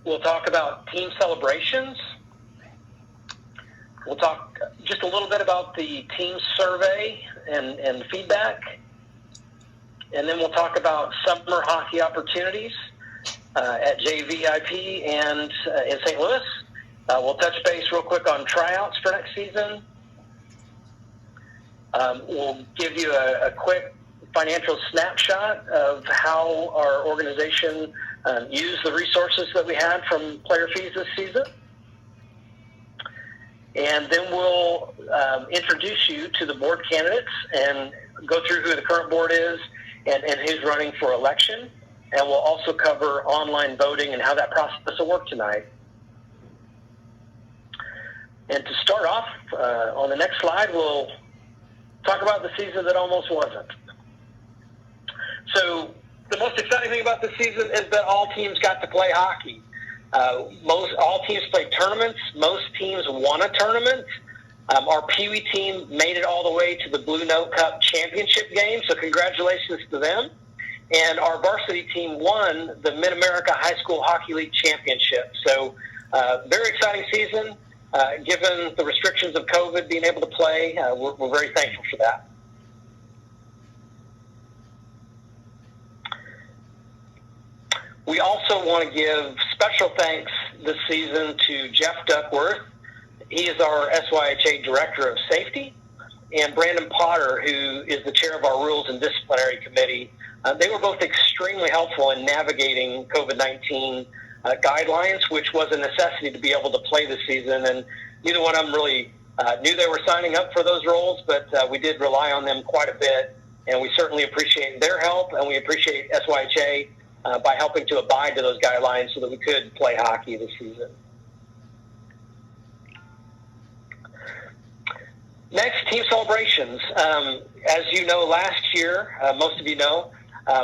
We'll talk about team celebrations. We'll talk just a little bit about the team survey and feedback. And then we'll talk about summer hockey opportunities at JVIP and in St. Louis. We'll touch base real quick on tryouts for next season. We'll give you a quick financial snapshot of how our organization used the resources that we had from player fees this season. And then we'll introduce you to the board candidates and go through who the current board is and who's running for election. And we'll also cover online voting and how that process will work tonight. And to start off, on the next slide, we'll talk about the season that almost wasn't. So the most exciting thing about this season is that all teams got to play hockey. All teams played tournaments. Most teams won a tournament. Our Pee Wee team made it all the way to the Blue Note Cup championship game, so congratulations to them. And our varsity team won the Mid-America High School Hockey League Championship. So very exciting season. Given the restrictions of COVID, being able to play, we're very thankful for that. We also want to give special thanks this season to Jeff Duckworth. He is our SYHA Director of Safety, and Brandon Potter, who is the chair of our Rules and Disciplinary Committee. They were both extremely helpful in navigating COVID-19 guidelines, which was a necessity to be able to play this season. And neither one of them really knew they were signing up for those roles, but we did rely on them quite a bit. And we certainly appreciate their help, and we appreciate SYHA by helping to abide to those guidelines so that we could play hockey this season. Next, team celebrations. As you know, last year, most of you know,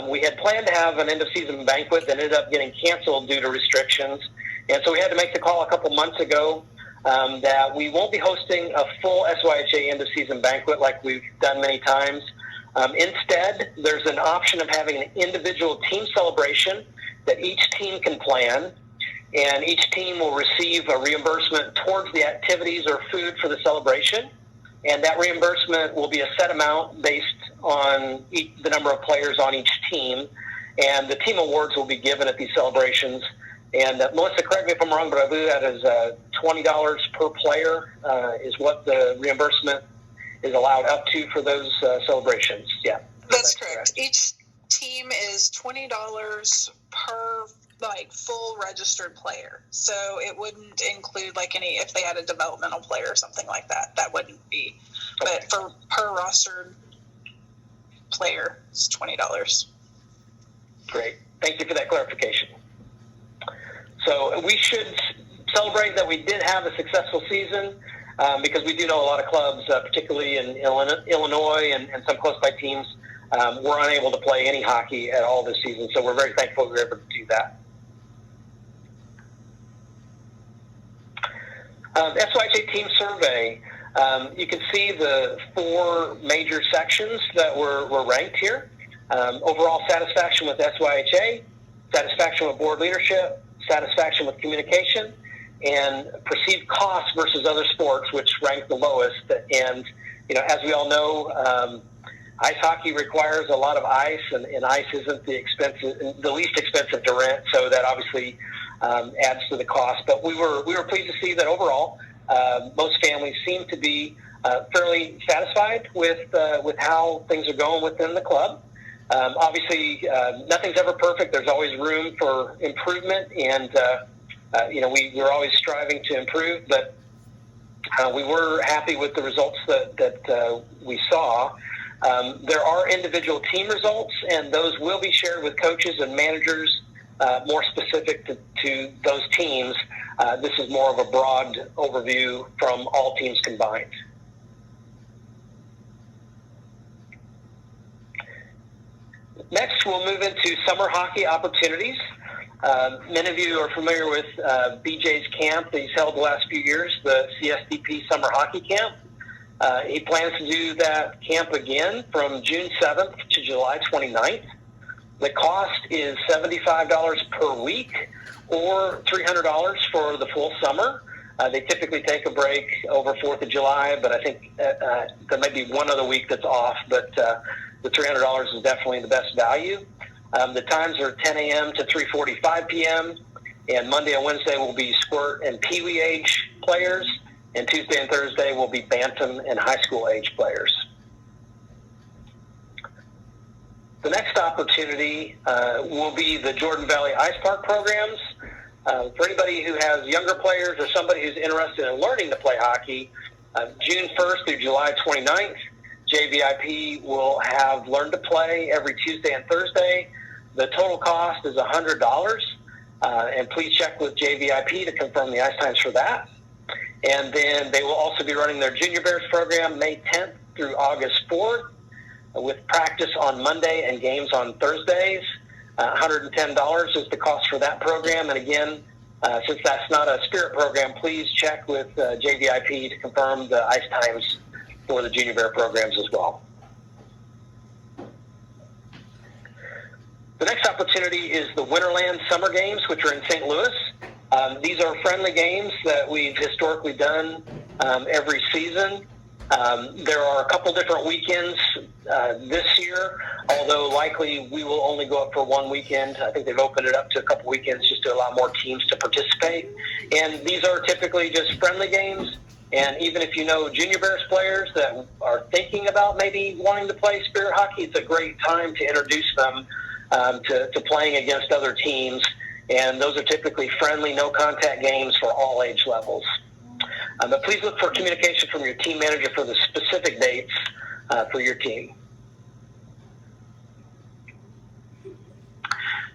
we had planned to have an end-of-season banquet that ended up getting canceled due to restrictions. And so we had to make the call a couple months ago that we won't be hosting a full SYHA end-of-season banquet like we've done many times. Instead, there's an option of having an individual team celebration that each team can plan, and each team will receive a reimbursement towards the activities or food for the celebration. And that reimbursement will be a set amount based on the number of players on each team. And the team awards will be given at these celebrations. And Melissa, correct me if I'm wrong, but I believe that is $20 per player is what the reimbursement is allowed up to for those celebrations. Yeah, that's correct. Each team is $20 per full registered player. So it wouldn't include any, if they had a developmental player or something like that, that wouldn't be. Okay. But for per rostered player, it's $20. Great. Thank you for that clarification. So we should celebrate that we did have a successful season because we do know a lot of clubs, particularly in Illinois and some close-by teams, were unable to play any hockey at all this season. So we're very thankful we were able to do that. SYHA team survey. You can see the 4 major sections that were ranked here. Overall satisfaction with SYHA, satisfaction with board leadership, satisfaction with communication, and perceived costs versus other sports, which ranked the lowest. And, as we all know, ice hockey requires a lot of ice, and ice isn't the least expensive to rent, so that obviously adds to the cost. But we were pleased to see that overall, most families seem to be fairly satisfied with how things are going within the club. Obviously, nothing's ever perfect. There's always room for improvement, and we're always striving to improve. But we were happy with the results that we saw. There are individual team results, and those will be shared with coaches and managers more specific to those teams. This is more of a broad overview from all teams combined. Next, we'll move into summer hockey opportunities. Many of you are familiar with BJ's camp that he's held the last few years, the CSDP Summer Hockey Camp. He plans to do that camp again from June 7th to July 29th. The cost is $75 per week or $300 for the full summer. They typically take a break over 4th of July, but I think there may be one other week that's off, but the $300 is definitely the best value. The times are 10 a.m. to 3:45 p.m., and Monday and Wednesday will be squirt and peewee age players, and Tuesday and Thursday will be bantam and high school age players. The next opportunity will be the Jordan Valley Ice Park programs. For anybody who has younger players or somebody who's interested in learning to play hockey, June 1st through July 29th, JVIP will have Learn to Play every Tuesday and Thursday. The total cost is $100, and please check with JVIP to confirm the ice times for that. And then they will also be running their Junior Bears program May 10th through August 4th, with practice on Monday and games on Thursdays. $110 is the cost for that program. And again, since that's not a Spirit program, please check with JVIP to confirm the ice times for the Junior Bear programs as well. The next opportunity is the Winterland Summer Games, which are in St. Louis. These are friendly games that we've historically done every season. There are a couple different weekends this year, although likely we will only go up for one weekend. I think they've opened it up to a couple weekends just to allow more teams to participate. And these are typically just friendly games. And even if you know Junior Bears players that are thinking about maybe wanting to play Spirit hockey, it's a great time to introduce them to playing against other teams. And those are typically friendly, no-contact games for all age levels. But please look for communication from your team manager for the specific dates for your team.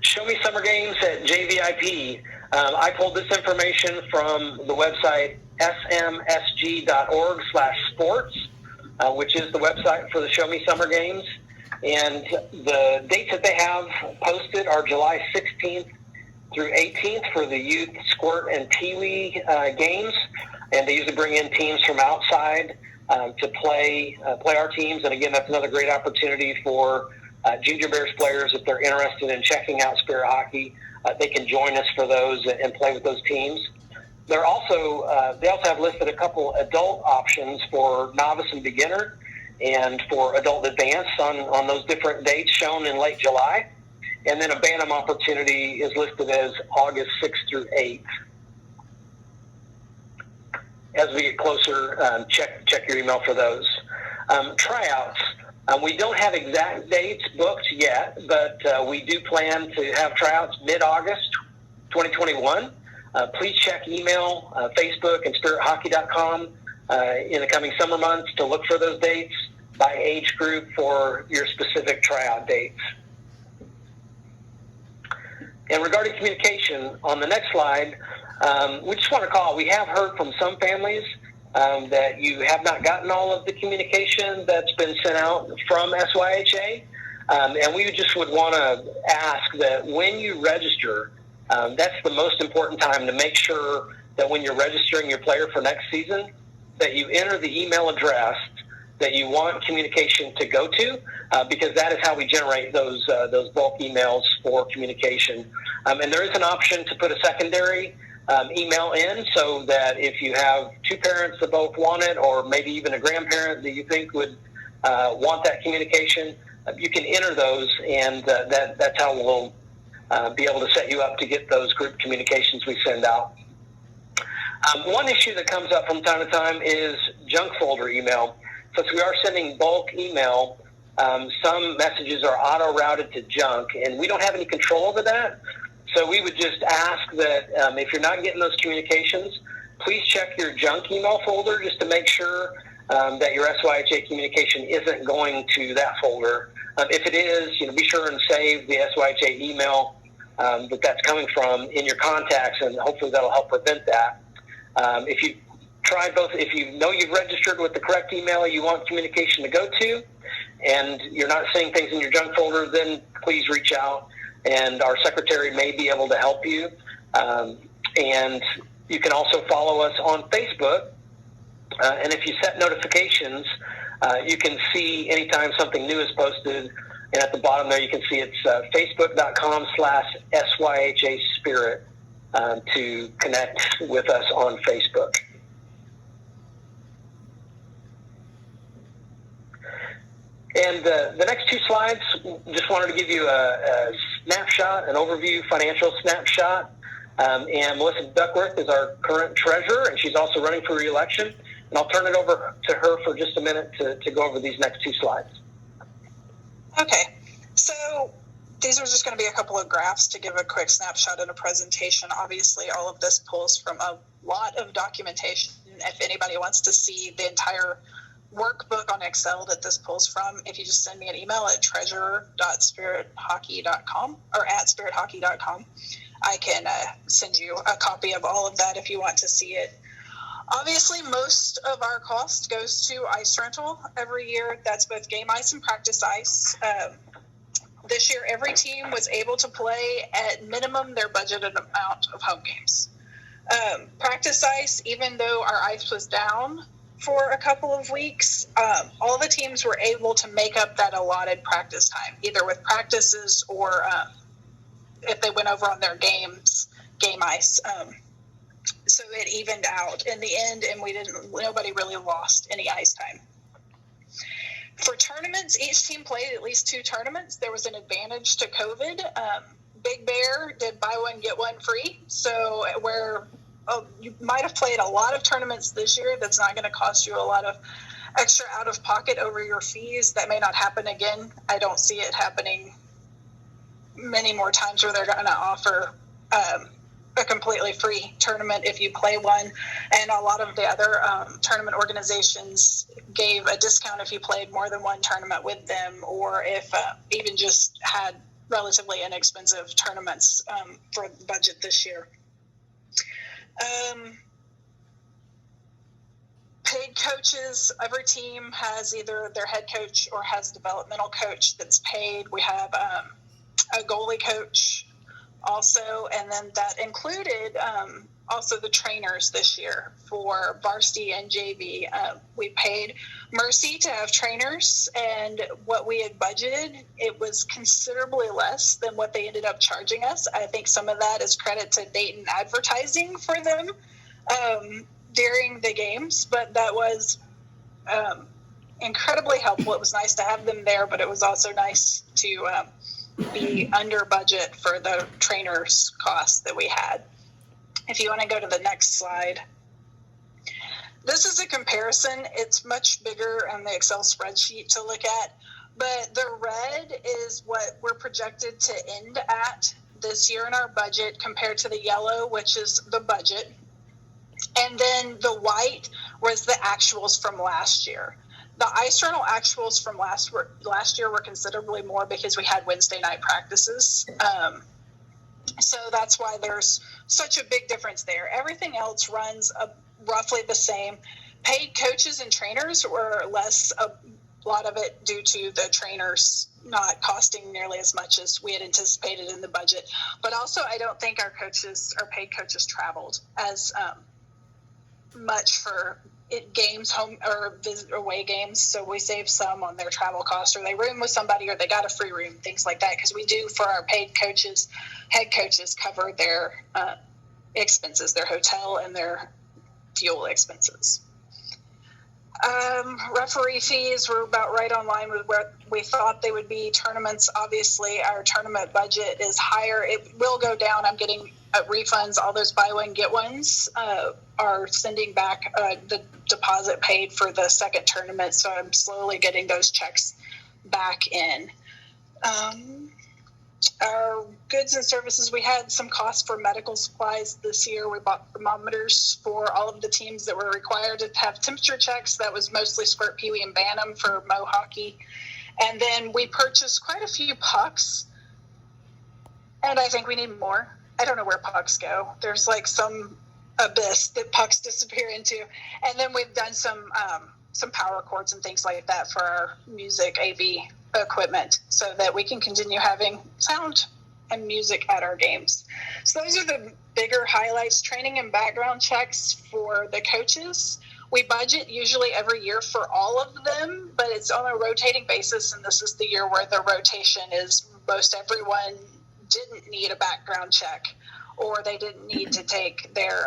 Show Me Summer Games at JVIP. I pulled this information from the website smsg.org/sports, which is the website for the Show Me Summer Games. And the dates that they have posted are July 16th through 18th for the youth squirt and peewee games. And they usually bring in teams from outside to play our teams. And again, that's another great opportunity for Junior Bears players, if they're interested in checking out Spirit hockey, they can join us for those and play with those teams. They also have listed a couple adult options for novice and beginner, and for adult advanced on those different dates shown in late July. And then a bantam opportunity is listed as August 6th through 8th. As we get closer, check your email for those. Tryouts. We don't have exact dates booked yet, but we do plan to have tryouts mid-August 2021. Please check email, Facebook, and spirithockey.com in the coming summer months to look for those dates by age group for your specific tryout dates. And regarding communication, on the next slide, we just want to call. We have heard from some families that you have not gotten all of the communication that's been sent out from SYHA. And we just would want to ask that when you register, that's the most important time to make sure that when you're registering your player for next season, that you enter the email address that you want communication to go to, because that is how we generate those bulk emails for communication. And there is an option to put a secondary email in, so that if you have two parents that both want it, or maybe even a grandparent that you think would want that communication, you can enter those, and that's how we'll be able to set you up to get those group communications we send out. One issue that comes up from time to time is junk folder email. Since we are sending bulk email, some messages are auto-routed to junk, and we don't have any control over that. So we would just ask that if you're not getting those communications, please check your junk email folder just to make sure that your SYHA communication isn't going to that folder. If it is, be sure and save the SYHA email that's coming from in your contacts, and hopefully that'll help prevent that. If you try both, if you know you've registered with the correct email you want communication to go to, and you're not seeing things in your junk folder, then please reach out, and our secretary may be able to help you. And you can also follow us on Facebook, and if you set notifications, you can see anytime something new is posted And at the bottom there, you can see it's facebook.com/SYHA Spirit to connect with us on Facebook. And the next two slides, just wanted to give you a snapshot, an overview financial snapshot. And Melissa Duckworth is our current treasurer, and she's also running for re-election. And I'll turn it over to her for just a minute to go over these next two slides. Okay, so these are just going to be a couple of graphs to give a quick snapshot in a presentation. Obviously, all of this pulls from a lot of documentation. If anybody wants to see the entire workbook on Excel that this pulls from, if you just send me an email at treasurer.spirithockey.com or at spirithockey.com, I can send you a copy of all of that if you want to see it. Obviously, most of our cost goes to ice rental every year. That's both game ice and practice ice. This year, every team was able to play at minimum their budgeted amount of home games. Practice ice, even though our ice was down for a couple of weeks, all the teams were able to make up that allotted practice time, either with practices or if they went over on their game ice. So it evened out in the end, and nobody really lost any ice time. For tournaments, each team played at least 2 tournaments. There was an advantage to COVID. Big Bear did buy one, get one free. So you might have played a lot of tournaments this year. That's not going to cost you a lot of extra out of pocket over your fees. That may not happen again. I don't see it happening many more times where they're going to offer a completely free tournament if you play one. And a lot of the other tournament organizations gave a discount if you played more than one tournament with them, or if even just had relatively inexpensive tournaments for the budget this year. Paid coaches, every team has either their head coach or has a developmental coach that's paid. We have a goalie coach also, and then that included also the trainers this year for varsity and JV. We paid Mercy to have trainers, and what we had budgeted, it was considerably less than what they ended up charging us. I think some of that is credit to Dayton advertising for them during the games, but that was incredibly helpful. It was nice to have them there, but it was also nice to be under budget for the trainers' costs that we had. If you want to go to the next slide. This is a comparison. It's much bigger on the Excel spreadsheet to look at, but the red is what we're projected to end at this year in our budget compared to the yellow, which is the budget. And then the white was the actuals from last year. The ice rental actuals from last year were considerably more because we had Wednesday night practices. So that's why there's such a big difference there. Everything else runs roughly the same. Paid coaches and trainers were less, a lot of it due to the trainers not costing nearly as much as we had anticipated in the budget. But also, I don't think our paid coaches traveled as much for games, home or visit away games, so we saved some on their travel costs, or they room with somebody, or they got a free room, things like that, because we do for our paid coaches, head coaches cover their expenses, their hotel and their fuel expenses. Referee fees were about right on line with where we thought they would be. Tournaments, obviously, our tournament budget is higher. It will go down. I'm getting refunds. All those buy one, get ones are sending back the deposit paid for the second tournament, so I'm slowly getting those checks back in. Our goods and services, we had some costs for medical supplies this year. We bought thermometers for all of the teams that were required to have temperature checks. That was mostly Squirt, Pee Wee, and Bantam for Mo hockey. And then we purchased quite a few pucks, and I think we need more. I don't know where pucks go. There's like some abyss that pucks disappear into. And then we've done some power cords and things like that for our music AV equipment so that we can continue having sound and music at our games. So those are the bigger highlights. Training and background checks for the coaches. We budget usually every year for all of them, but it's on a rotating basis, and this is the year where the rotation is most everyone didn't need a background check, or they didn't need to take their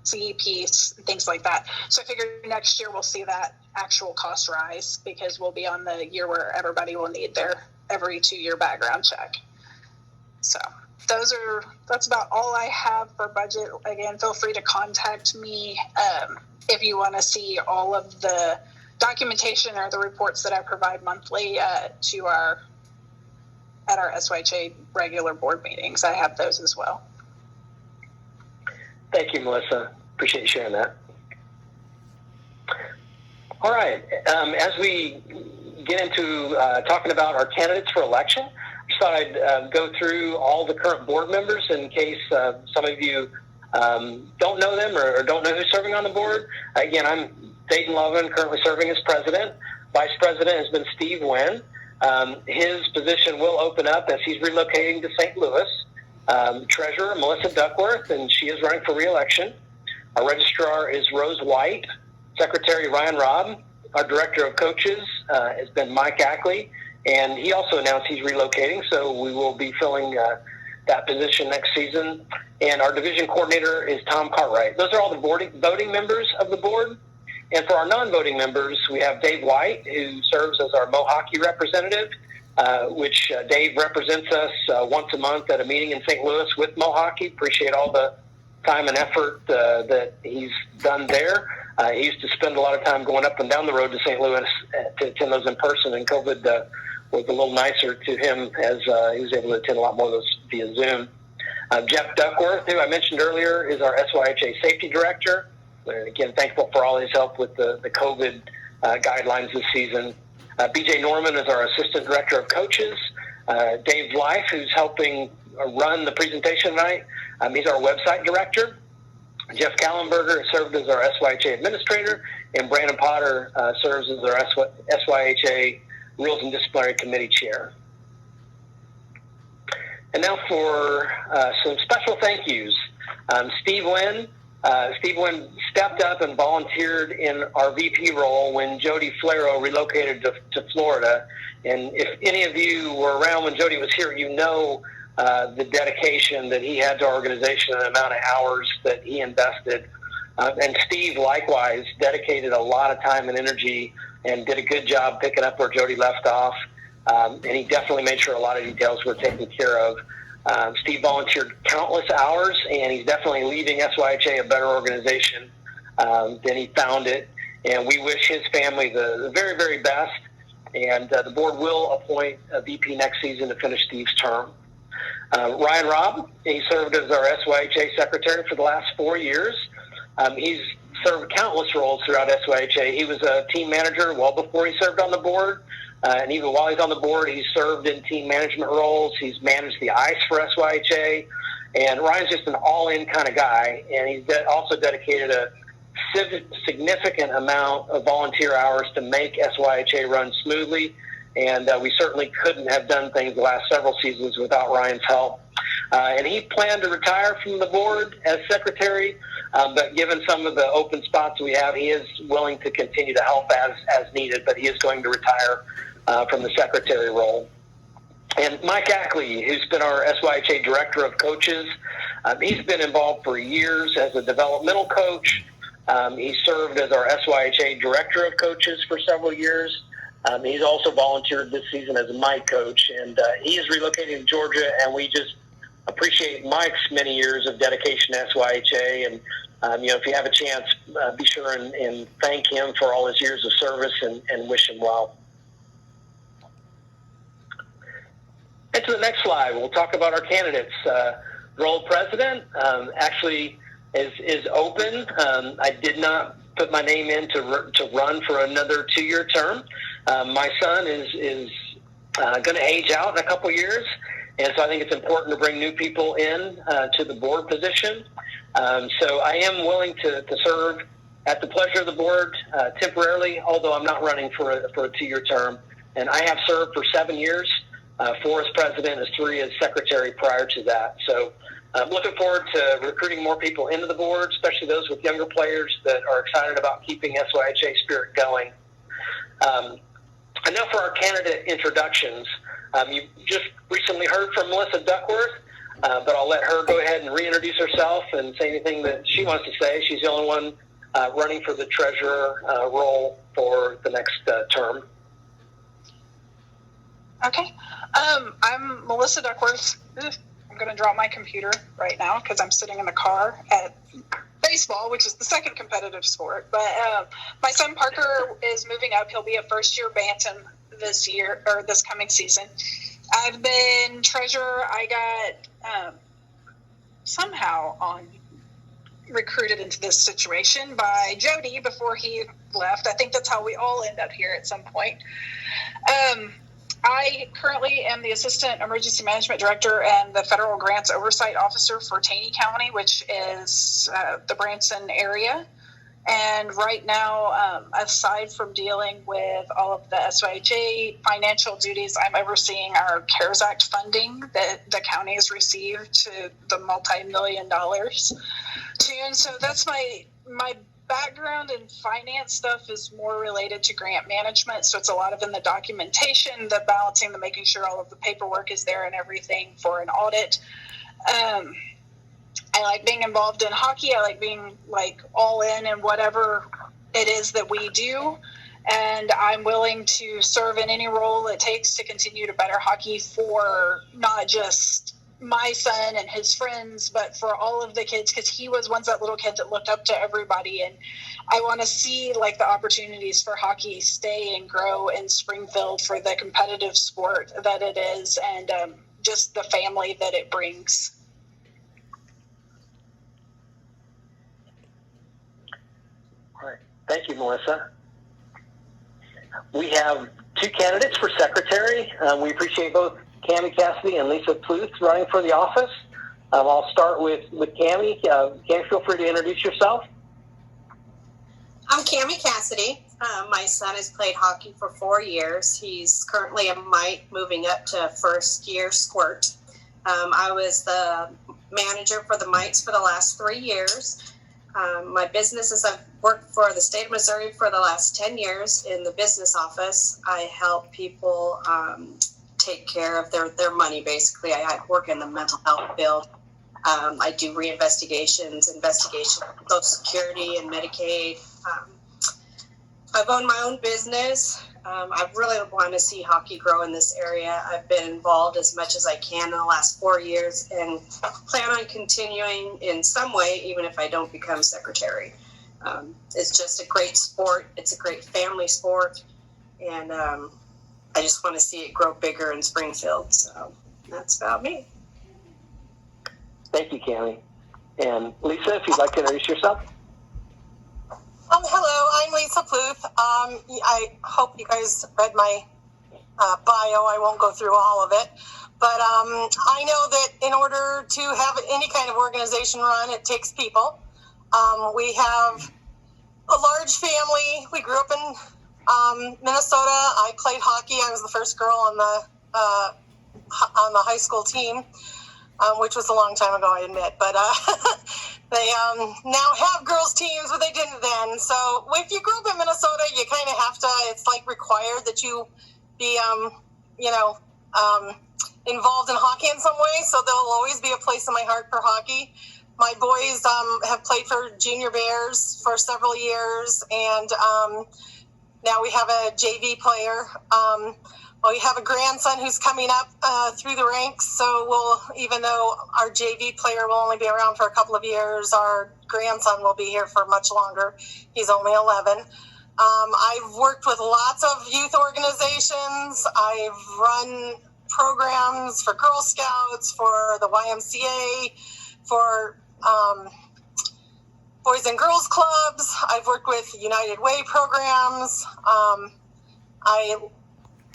CEPs, things like that. So I figure next year we'll see that actual cost rise because we'll be on the year where everybody will need their every 2-year background check. So that's about all I have for budget. Again, feel free to contact me if you want to see all of the documentation or the reports that I provide monthly at our SYHA regular board meetings. I have those as well. Thank you, Melissa. Appreciate you sharing that. All right. As we get into talking about our candidates for election, I just thought I'd go through all the current board members in case some of you don't know them or don't know who's serving on the board. Again, I'm Dayton Lovin, currently serving as president. Vice president has been Steve Wynn. His position will open up as he's relocating to St. Louis. Treasurer Melissa Duckworth, and she is running for re-election. Our registrar is Rose White. Secretary Ryan Robb. Our director of coaches has been Mike Ackley, and he also announced he's relocating, so we will be filling that position next season. And our division coordinator is Tom Cartwright. Those are all the voting members of the board. And for our non-voting members, we have Dave White, who serves as our Mo-Hockey representative, which Dave represents us once a month at a meeting in St. Louis with Mo-Hockey. Appreciate all the time and effort that he's done there. He used to spend a lot of time going up and down the road to St. Louis to attend those in person, and COVID was a little nicer to him as he was able to attend a lot more of those via Zoom. Jeff Duckworth, who I mentioned earlier, is our SYHA safety director. And again, thankful for all his help with the COVID guidelines this season. BJ Norman is our assistant director of coaches. Dave Life, who's helping run the presentation tonight, he's our website director. Jeff Kallenberger served as our SYHA administrator, and Brandon Potter serves as our SYHA Rules and Disciplinary Committee chair. And now for some special thank yous. Steve Wynn. Steve Wynn stepped up and volunteered in our VP role when Jody Flero relocated to Florida. And if any of you were around when Jody was here, you know the dedication that he had to our organization and the amount of hours that he invested. And Steve, likewise, dedicated a lot of time and energy and did a good job picking up where Jody left off. And he definitely made sure a lot of details were taken care of. Steve volunteered countless hours, and he's definitely leaving SYHA a better organization than he found it. And we wish his family the very, very best. And the board will appoint a VP next season to finish Steve's term. Ryan Robb, he served as our SYHA secretary for the last 4 years. He's served countless roles throughout SYHA. He was a team manager well before he served on the board. And even while he's on the board, he's served in team management roles. He's managed the ice for SYHA. And Ryan's just an all-in kind of guy. And he's also dedicated a significant amount of volunteer hours to make SYHA run smoothly. And we certainly couldn't have done things the last several seasons without Ryan's help. And he planned to retire from the board as secretary. But given some of the open spots we have, he is willing to continue to help as needed. But he is going to retire from the secretary role. And Mike Ackley, who's been our SYHA director of coaches, he's been involved for years as a developmental coach. He served as our SYHA director of coaches for several years. He's also volunteered this season as a Mike coach, and he is relocating to Georgia, and we just appreciate Mike's many years of dedication to SYHA. And, if you have a chance, be sure and thank him for all his years of service and wish him well. And to the next slide, we'll talk about our candidates. Role president actually is open. I did not put my name in to run for another 2-year term. My son is going to age out in a couple years, and so I think it's important to bring new people in to the board position. So I am willing to serve at the pleasure of the board temporarily, although I'm not running for a 2-year term. And I have served for 7 years 4 as president, as 3 as secretary prior to that. So I'm looking forward to recruiting more people into the board, especially those with younger players that are excited about keeping SYHA spirit going. And now for our candidate introductions. You just recently heard from Melissa Duckworth, but I'll let her go ahead and reintroduce herself and say anything that she wants to say. She's the only one running for the treasurer role for the next term. Okay. I'm Melissa Duckworth. I'm going to drop my computer right now because I'm sitting in the car at baseball, which is the second competitive sport. But my son Parker is moving up. He'll be a first-year Bantam this year, or this coming season. I've been treasurer. I got somehow recruited into this situation by Jody before he left. I think that's how we all end up here at some point. I currently am the Assistant Emergency Management Director and the Federal Grants Oversight Officer for Taney County, which is the Branson area. And right now, aside from dealing with all of the SYHA financial duties, I'm overseeing our CARES Act funding that the county has received to the multi-million dollars. And so that's my background in finance stuff is more related to grant management. So it's a lot of in the documentation, the balancing, the making sure all of the paperwork is there and everything for an audit. I like being involved in hockey. I like being all in whatever it is that we do. And I'm willing to serve in any role it takes to continue to better hockey for not just my son and his friends, but for all of the kids, because he was once that little kid that looked up to everybody. And I want to see the opportunities for hockey stay and grow in Springfield for the competitive sport that it is, and just the family that it brings. All right. Thank you, Melissa. We have 2 candidates for secretary. We appreciate both Cammie Cassidy and Lisa Pluth running for the office. I'll start with Cammie. Cammie, feel free to introduce yourself. I'm Cammie Cassidy. My son has played hockey for 4 years. He's currently a mite, moving up to first year squirt. I was the manager for the mites for the last 3 years. My business is I've worked for the state of Missouri for the last 10 years in the business office. I help people take care of their money, basically. I work in the mental health field. I do investigations of Social Security and Medicaid. I've owned my own business. I really want to see hockey grow in this area. I've been involved as much as I can in the last 4 years and plan on continuing in some way, even if I don't become secretary. It's just a great sport. It's a great family sport. And I just want to see it grow bigger in Springfield. So that's about me. Thank you, Cammie. And Lisa, if you'd like to introduce yourself. Hello, I'm Lisa Pluth. I hope you guys read my bio. I won't go through all of it. But I know that in order to have any kind of organization run, it takes people. We have a large family. We grew up in Minnesota. I played hockey. I was the first girl on the high school team, which was a long time ago, I admit. But they now have girls' teams, but they didn't then. So if you grew up in Minnesota, you kind of have to, it's required that you be, involved in hockey in some way. So there'll always be a place in my heart for hockey. My boys have played for Junior Bears for several years, and now we have a JV player. We have a grandson who's coming up through the ranks, so even though our JV player will only be around for a couple of years, our grandson will be here for much longer. He's only 11. I've worked with lots of youth organizations. I've run programs for Girl Scouts, for the YMCA, for Boys and Girls Clubs. I've worked with United Way programs. I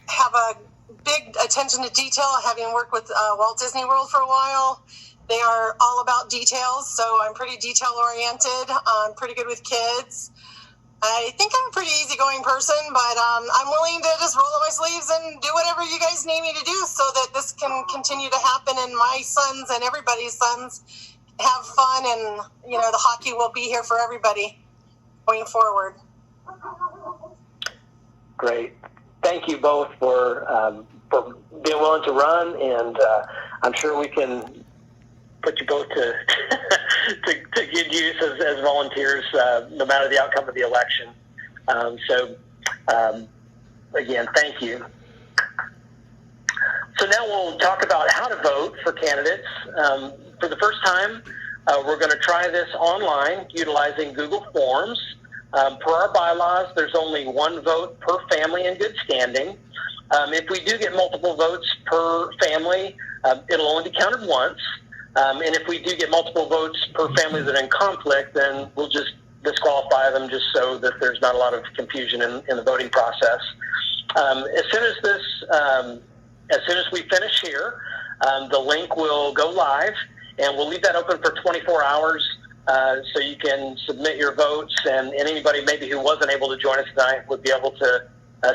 have a big attention to detail, having worked with Walt Disney World for a while. They are all about details, so I'm pretty detail-oriented. I'm pretty good with kids. I think I'm a pretty easygoing person, but I'm willing to just roll up my sleeves and do whatever you guys need me to do so that this can continue to happen and my sons and everybody's sons have fun, and the hockey will be here for everybody going forward. Great. Thank you both for being willing to run, and I'm sure we can put you both to good use as volunteers, no matter the outcome of the election. Again, thank you. So now we'll talk about how to vote for candidates. For the first time, we're going to try this online utilizing Google Forms. Per our bylaws, there's only one vote per family in good standing. If we do get multiple votes per family, it'll only be counted once. And if we do get multiple votes per family that are in conflict, then we'll just disqualify them just so that there's not a lot of confusion in the voting process. As soon as we finish here, the link will go live, and we'll leave that open for 24 hours so you can submit your votes, and anybody maybe who wasn't able to join us tonight would be able to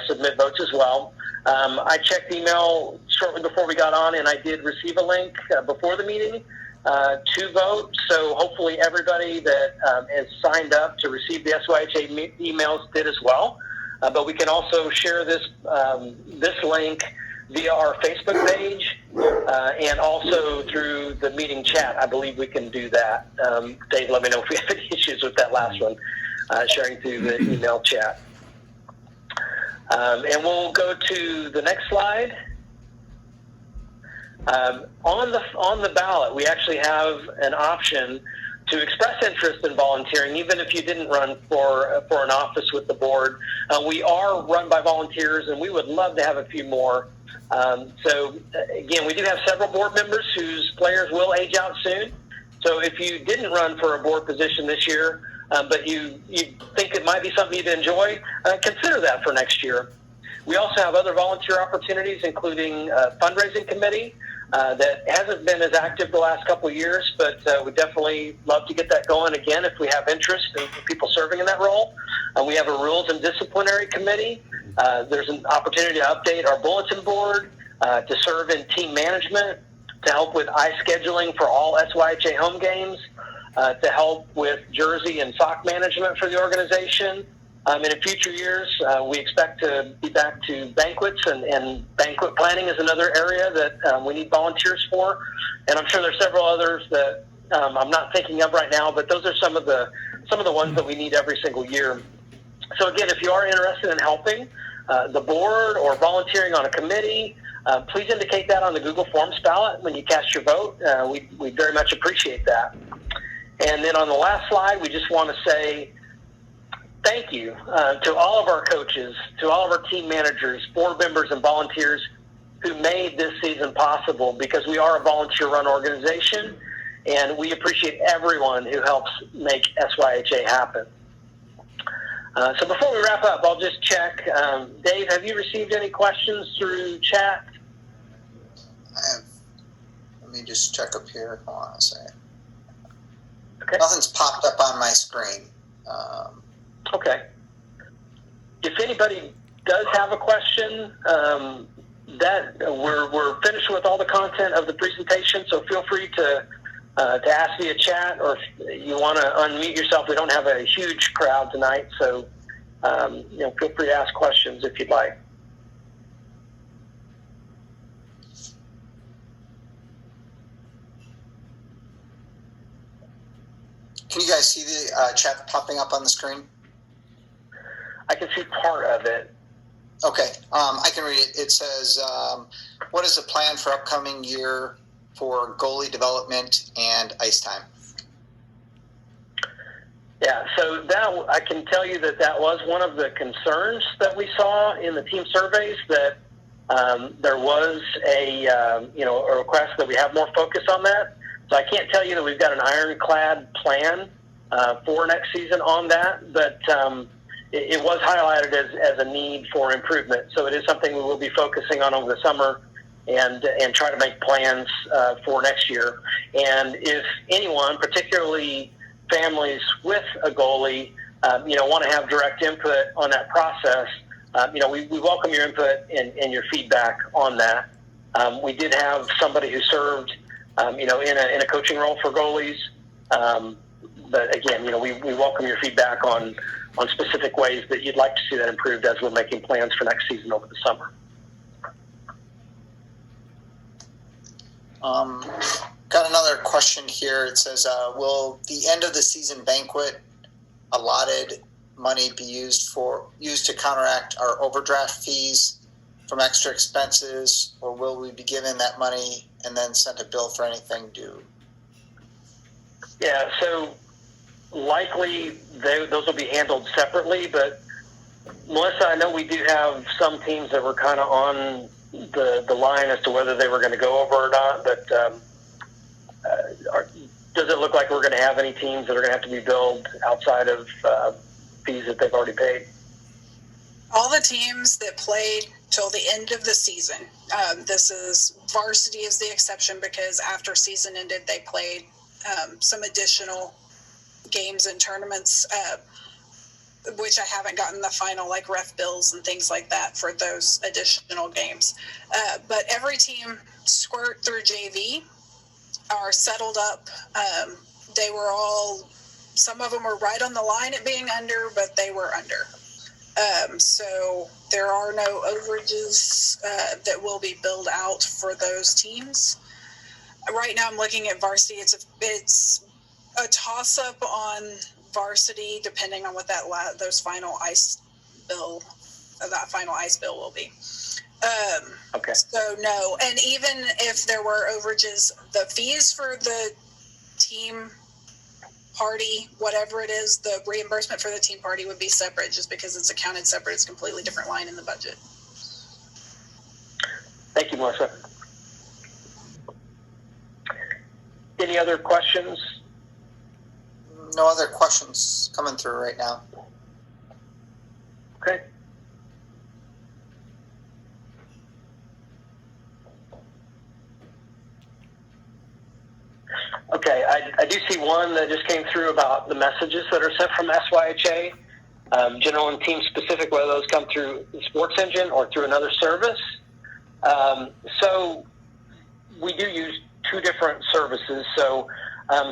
submit votes as well. I checked email shortly before we got on, and I did receive a link before the meeting to vote. So hopefully everybody that has signed up to receive the SYHA emails did as well. But we can also share this link via our Facebook page and also through the meeting chat. I believe we can do that. Dave, let me know if we have any issues with that last one, sharing through the email chat. And we'll go to the next slide. On the ballot, we actually have an option to express interest in volunteering, even if you didn't run for an office with the board. We are run by volunteers, and we would love to have a few more. So again, we do have several board members whose players will age out soon. So if you didn't run for a board position this year, but you think it might be something you'd enjoy, consider that for next year. We also have other volunteer opportunities, including a fundraising committee that hasn't been as active the last couple of years, but we definitely love to get that going again if we have interest in people serving in that role. We have a rules and disciplinary committee. There's an opportunity to update our bulletin board, to serve in team management, to help with ice scheduling for all SYHA home games, to help with jersey and sock management for the organization. In future years, we expect to be back to banquets, and banquet planning is another area that we need volunteers for. And I'm sure there's several others that I'm not thinking of right now, but those are some of the ones that we need every single year. So again, if you are interested in helping the board or volunteering on a committee, please indicate that on the Google Forms ballot when you cast your vote. We very much appreciate that. And then on the last slide, we just want to say thank you to all of our coaches, to all of our team managers, board members, and volunteers who made this season possible, because we are a volunteer-run organization, and we appreciate everyone who helps make SYHA happen. So before we wrap up, I'll just check. Dave, have you received any questions through chat? I have. Let me just check up here. Hold on a second. Okay. Nothing's popped up on my screen. Okay. If anybody does have a question, that we're finished with all the content of the presentation, so feel free to ask via chat, or if you want to unmute yourself. We don't have a huge crowd tonight, so feel free to ask questions if you'd like. Can you guys see the chat popping up on the screen? I can see part of it. Okay, I can read it. It says, what is the plan for upcoming year for goalie development and ice time? Yeah, so that I can tell you that was one of the concerns that we saw in the team surveys, that there was a request that we have more focus on that. So I can't tell you that we've got an ironclad plan for next season on that, but it was highlighted as a need for improvement. So it is something we will be focusing on over the summer and try to make plans for next year. And if anyone, particularly families with a goalie, want to have direct input on that process, we welcome your input and your feedback on that. We did have somebody who served, in a coaching role for goalies. But again, we welcome your feedback on specific ways that you'd like to see that improved as we're making plans for next season over the summer. Got another question here. It says, will the end of the season banquet allotted money be used to counteract our overdraft fees from extra expenses, or will we be given that money and then sent a bill for anything due? Yeah, so likely those will be handled separately, but Melissa, I know we do have some teams that were kind of on the line as to whether they were going to go over or not, but does it look like we're going to have any teams that are going to have to be billed outside of fees that they've already paid? All the teams that played till the end of the season, this is varsity is the exception because after season ended, they played some additional games and tournaments, which I haven't gotten the final like ref bills and things like that for those additional games. But every team squirt through JV are settled up. They were all, some of them were right on the line at being under, but they were under. So there are no overages that will be billed out for those teams. Right now I'm looking at varsity. It's a toss-up on varsity depending on what that final ice bill will be. Okay. So no, and even if there were overages, the fees for the team party, whatever it is, the reimbursement for the team party would be separate just because it's accounted separate. It's a completely different line in the budget. Thank you, Melissa. Any other questions? No other questions coming through right now. Okay. Okay, I do see one that just came through about the messages that are sent from SYHA, general and team specific, whether those come through the Sports Engine or through another service. So we do use two different services. So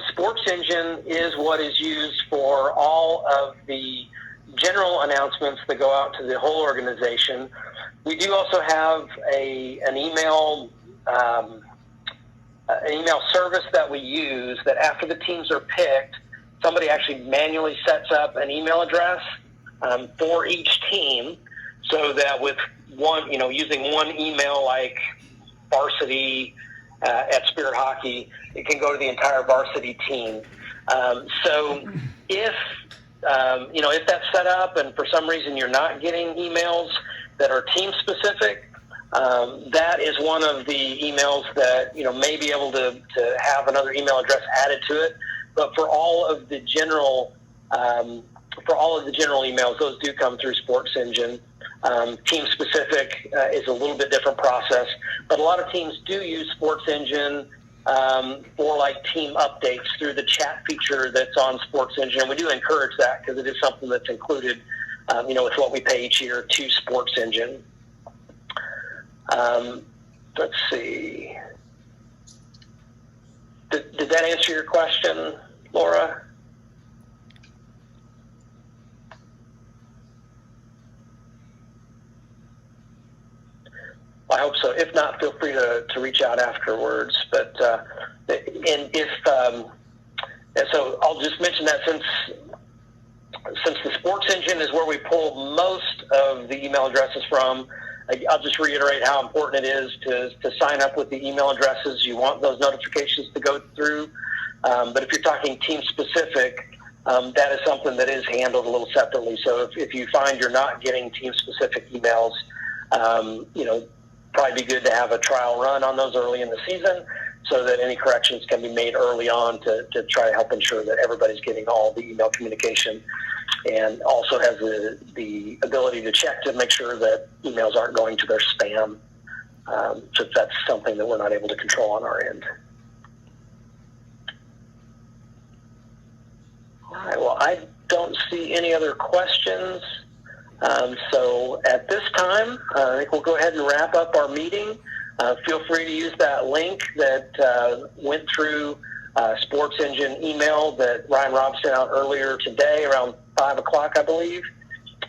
Sports Engine is what is used for all of the general announcements that go out to the whole organization. We do also have an email service that we use that after the teams are picked, somebody actually manually sets up an email address for each team so that with one, using one email like varsity at Spirit Hockey, it can go to the entire varsity team. So if that's set up and for some reason you're not getting emails that are team specific, that is one of the emails that may be able to have another email address added to it. But for all of the general emails, those do come through Sports Engine. Team specific is a little bit different process, but a lot of teams do use Sports Engine for like team updates through the chat feature that's on Sports Engine. And we do encourage that because it is something that's included, with what we pay each year to Sports Engine. Let's see. Did that answer your question, Laura? I hope so. If not, feel free to reach out afterwards. But so I'll just mention that since the Sports Engine is where we pull most of the email addresses from, I'll just reiterate how important it is to sign up with the email addresses. You want those notifications to go through. But if you're talking team specific, that is something that is handled a little separately. So if you find you're not getting team specific emails, probably be good to have a trial run on those early in the season so that any corrections can be made early on to try to help ensure that everybody's getting all the email communication, and also has the ability to check to make sure that emails aren't going to their spam. So that's something that we're not able to control on our end. All right, well, I don't don't see any other questions. So at this time, I think we'll go ahead and wrap up our meeting. Feel free to use that link that went through Sports Engine email that Ryan Robb sent out earlier today around 5 o'clock, I believe.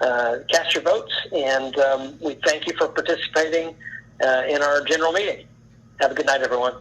Cast your votes, and we thank you for participating in our general meeting. Have a good night, everyone.